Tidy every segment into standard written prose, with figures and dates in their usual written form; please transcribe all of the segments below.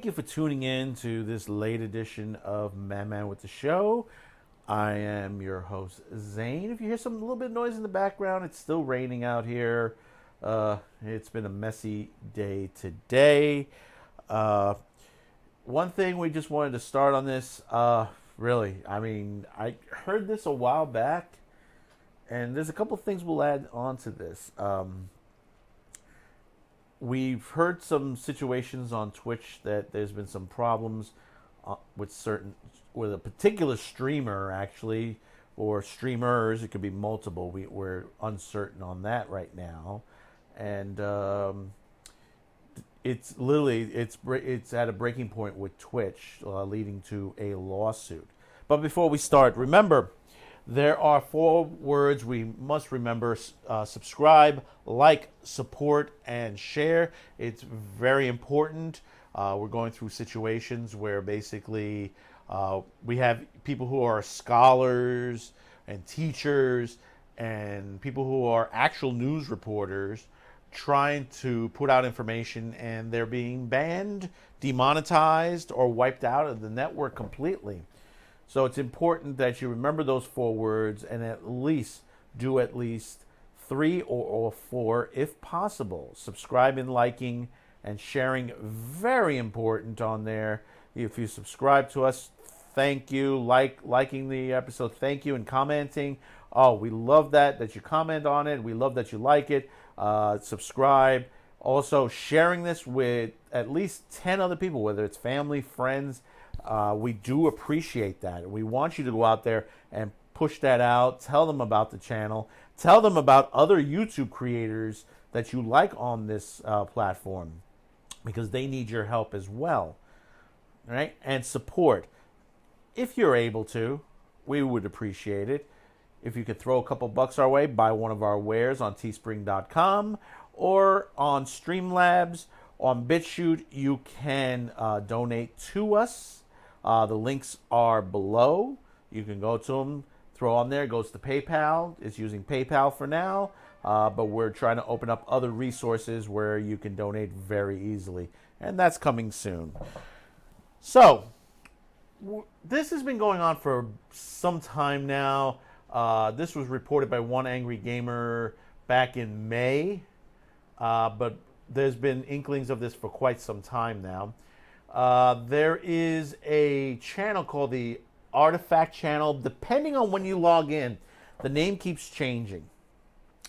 Thank you for tuning in to this late edition of Man with the Show. I am your host, Zane. If you hear some little bit of noise in the background, it's still raining out here. It's been a messy day today. One thing we just wanted to start on this, I heard this a while back, and there's a couple things we'll add on to this. We've heard some situations on Twitch that there's been some problems with a particular streamer, actually, or streamers. It could be multiple. We're uncertain on that right now, and it's at a breaking point with Twitch, leading to a lawsuit. But before we start, remember, there are 4 words we must remember: subscribe, like, support, and share. It's very important. We're going through situations where basically we have people who are scholars and teachers and people who are actual news reporters trying to put out information, and they're being banned, demonetized, or wiped out of the network completely. So it's important that you remember those 4 words and do at least 3 or 4 if possible. Subscribing, liking, and sharing, very important on there. If you subscribe to us, thank you. Liking the episode, thank you. And commenting, oh, we love that you comment on it. We love that you like it. Subscribe. Also, sharing this with at least 10 other people, whether it's family, friends. We do appreciate that. We want you to go out there and push that out. Tell them about the channel. Tell them about other YouTube creators that you like on this platform, because they need your help as well. All right? And support. If you're able to, we would appreciate it. If you could throw a couple bucks our way, buy one of our wares on teespring.com or on Streamlabs. On BitChute, you can donate to us. The links are below. You can go to them, throw on there. It goes to PayPal. It's using PayPal for now, but we're trying to open up other resources where you can donate very easily, and that's coming soon. So, this has been going on for some time now. This was reported by One Angry Gamer back in May, but there's been inklings of this for quite some time now. There is a channel called the Artifact Channel. Depending on when you log in, the name keeps changing.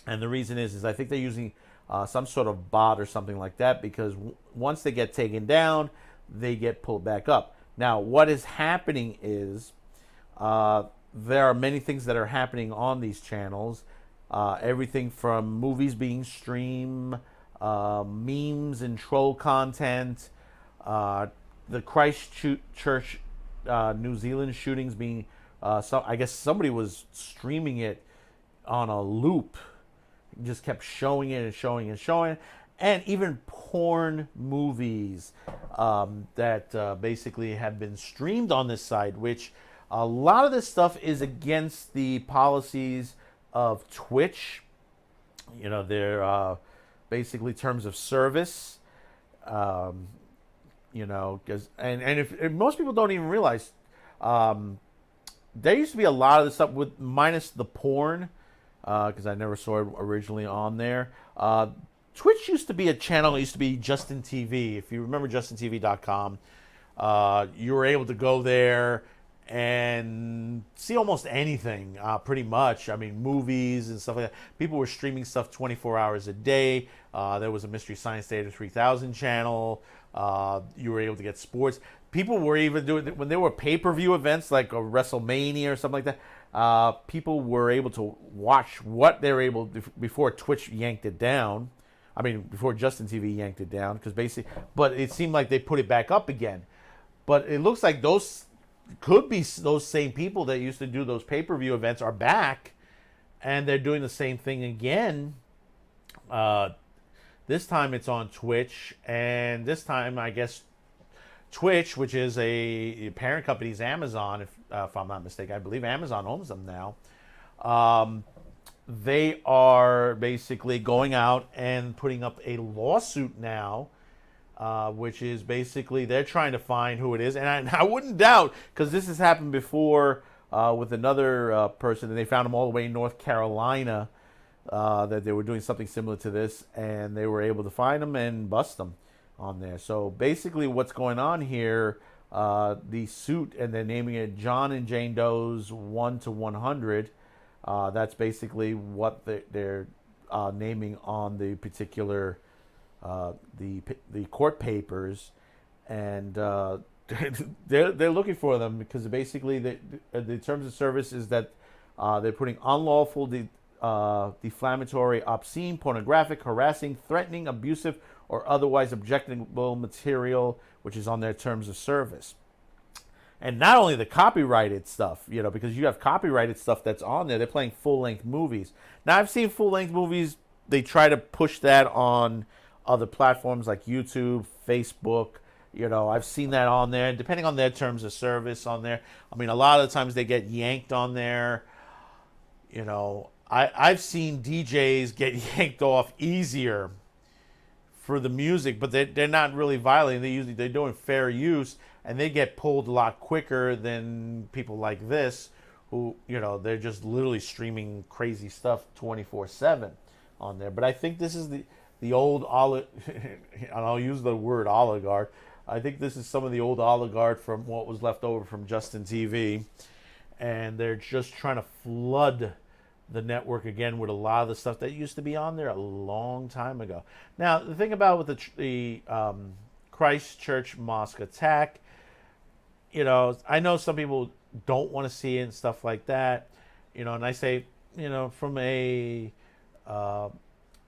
And the reason is I think they're using some sort of bot or something like that, because once they get taken down, they get pulled back up. Now, what is happening is there are many things that are happening on these channels. Everything from movies being streamed, memes and troll content, the Christchurch, New Zealand shootings being, I guess somebody was streaming it on a loop, just kept showing it and showing and showing, and even porn movies that basically have been streamed on this site, which a lot of this stuff is against the policies of Twitch. You know, they're basically terms of service. Because if most people don't even realize, there used to be a lot of this stuff with minus the porn, because I never saw it originally on there. Twitch used to be a channel that used to be Justin TV. If you remember JustinTV.com, you were able to go there and see almost anything, pretty much. I mean, movies and stuff like that. People were streaming stuff 24 hours a day. There was a Mystery Science Theater 3000 channel. You were able to get sports. People were even doing, when there were pay-per-view events like a WrestleMania or something like that, people were able to watch what they were able to, before Twitch yanked it down. I mean, before Justin TV yanked it down, but it seemed like they put it back up again. But it looks like those could be those same people that used to do those pay-per-view events are back, and they're doing the same thing again. This time it's on Twitch, and this time I guess Twitch, which is a parent company, is Amazon, if I'm not mistaken. I believe Amazon owns them now. They are basically going out and putting up a lawsuit now which is basically they're trying to find who it is. And I wouldn't doubt, because this has happened before with another person, and they found him all the way in North Carolina, that they were doing something similar to this, and they were able to find him and bust him on there. So basically what's going on here, the suit, and they're naming it John and Jane Doe's 1 to 100. That's basically what they're naming on the particular the court papers, and they're looking for them because basically the terms of service is that they're putting unlawful, defamatory, obscene, pornographic, harassing, threatening, abusive, or otherwise objectionable material, which is on their terms of service. And not only the copyrighted stuff, because you have copyrighted stuff that's on there. They're playing full-length movies. Now, I've seen full-length movies. They try to push that on other platforms like YouTube, Facebook. I've seen that on there, depending on their terms of service on there. I mean, a lot of the times they get yanked on there. I've seen DJs get yanked off easier for the music, but they're not really violating. They're doing fair use, and they get pulled a lot quicker than people like this, who they're just literally streaming crazy stuff 24/7 on there. But I think this is the old and I'll use the word oligarch. I think this is some of the old oligarch from what was left over from Justin TV, and they're just trying to flood the network again with a lot of the stuff that used to be on there a long time ago. Now, the thing about with the Christchurch mosque attack, I know some people don't want to see it and stuff like that, and I say, from a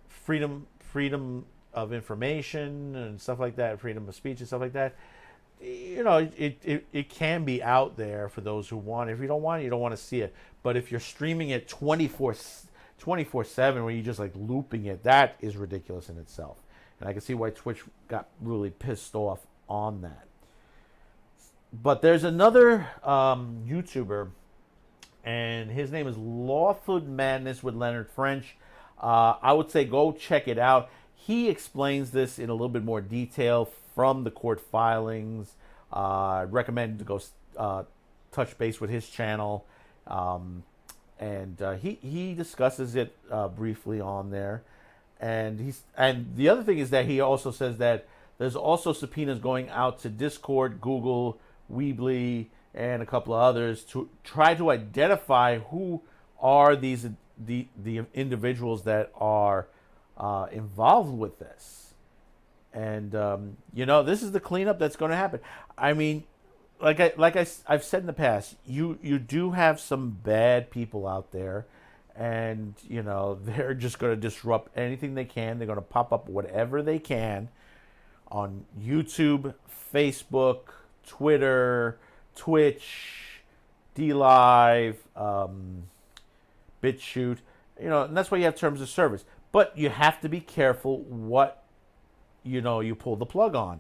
freedom of information and stuff like that, freedom of speech and stuff like that, it can be out there for those who want it. If you don't want it, you don't want to see it. But if you're streaming it 24/7, where you're just like looping it, that is ridiculous in itself. And I can see why Twitch got really pissed off on that. But there's another YouTuber, and his name is Lawful Madness with Leonard French. I would say go check it out. He explains this in a little bit more detail from the court filings. I'd recommend to go touch base with his channel. And he discusses it briefly on there. And the other thing is that he also says that there's also subpoenas going out to Discord, Google, Weebly, and a couple of others to try to identify who are the individuals that are involved with this. And this is the cleanup that's going to happen. I mean, I've said in the past, you do have some bad people out there, and they're just going to disrupt anything they can. They're going to pop up whatever they can on YouTube, Facebook, Twitter, Twitch, DLive, BitChute, and that's why you have terms of service. But you have to be careful what you pull the plug on,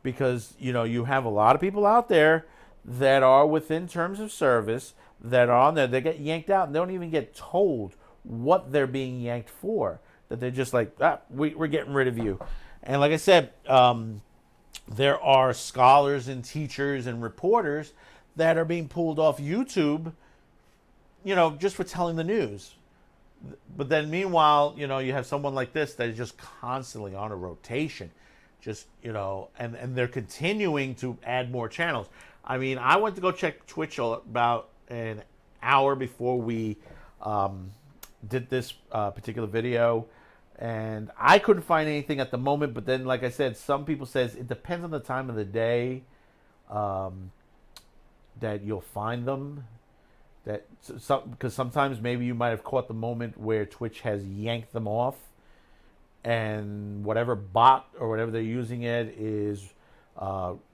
because you have a lot of people out there that are within terms of service that are on there. They get yanked out and they don't even get told what they're being yanked for. That they're just like, we're getting rid of you. And like I said, there are scholars and teachers and reporters that are being pulled off YouTube, just for telling the news. But then meanwhile, you have someone like this that is just constantly on a rotation, just, and they're continuing to add more channels. I mean, I went to go check Twitch about an hour before we did this particular video, and I couldn't find anything at the moment. But then, like I said, some people says it depends on the time of the day that you'll find them. Because sometimes maybe you might have caught the moment where Twitch has yanked them off, and whatever bot or whatever they're using it is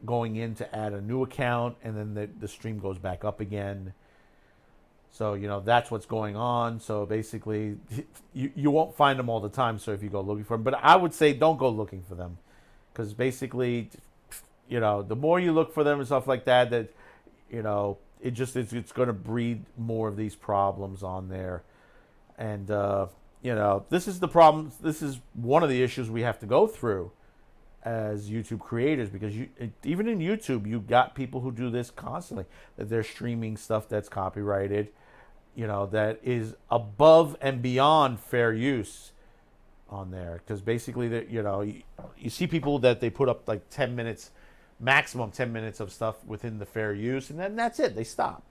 going in to add a new account, and then the stream goes back up again. So that's what's going on. So basically, you won't find them all the time. So if you go looking for them, but I would say don't go looking for them, because basically, the more you look for them and stuff like that, it's going to breed more of these problems on there. And this is the problem. This is one of the issues we have to go through, as YouTube creators, because even in YouTube, you got people who do this constantly, that they're streaming stuff that's copyrighted, that is above and beyond fair use on there. Because basically, you see people that they put up like 10 minutes, maximum 10 minutes of stuff within the fair use, and then that's it, they stop.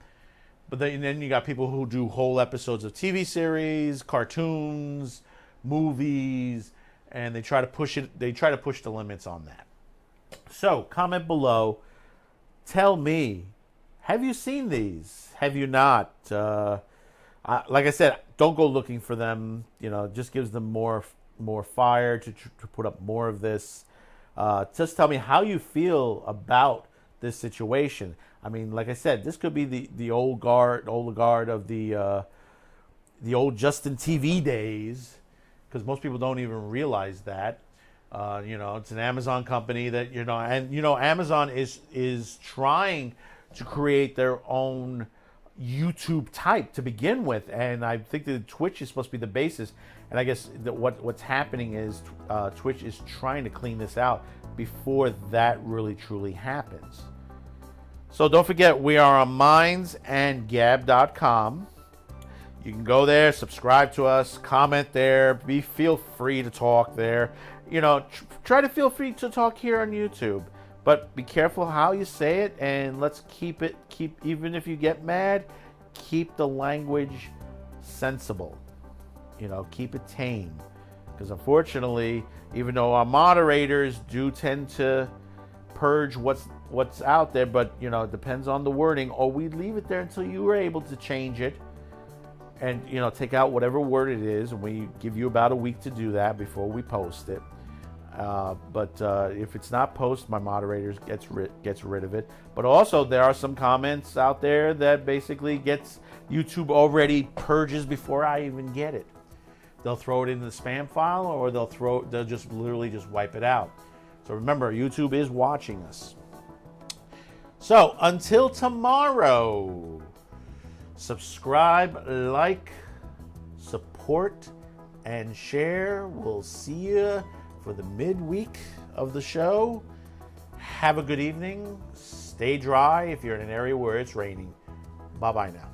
But then you got people who do whole episodes of TV series, cartoons, movies, and they try to push it. They try to push the limits on that. So comment below. Tell me, have you seen these? Have you not? Like I said, don't go looking for them. It just gives them more fire to put up more of this. Just tell me how you feel about this situation. I mean, like I said, this could be the old guard of the old Justin TV days, because most people don't even realize that. It's an Amazon company that Amazon is trying to create their own YouTube type to begin with, and I think that Twitch is supposed to be the basis. And I guess that what's happening is Twitch is trying to clean this out before that really truly happens. So don't forget, we are on mindsandgab.com. You can go there, subscribe to us, comment there, feel free to talk there. Try to feel free to talk here on YouTube, but be careful how you say it, and let's keep even if you get mad, keep the language sensible. Keep it tame, because unfortunately, even though our moderators do tend to purge what's out there, but it depends on the wording, or we leave it there until you are able to change it and take out whatever word it is, and we give you about a week to do that before we post it. But if it's not posted, my moderators gets rid of it. But also, there are some comments out there that basically gets YouTube already purges before I even get it. They'll throw it into the spam file, or they'll just literally just wipe it out. So remember, YouTube is watching us. So until tomorrow, subscribe, like, support, and share. We'll see you for the midweek of the show. Have a good evening. Stay dry if you're in an area where it's raining. Bye-bye now.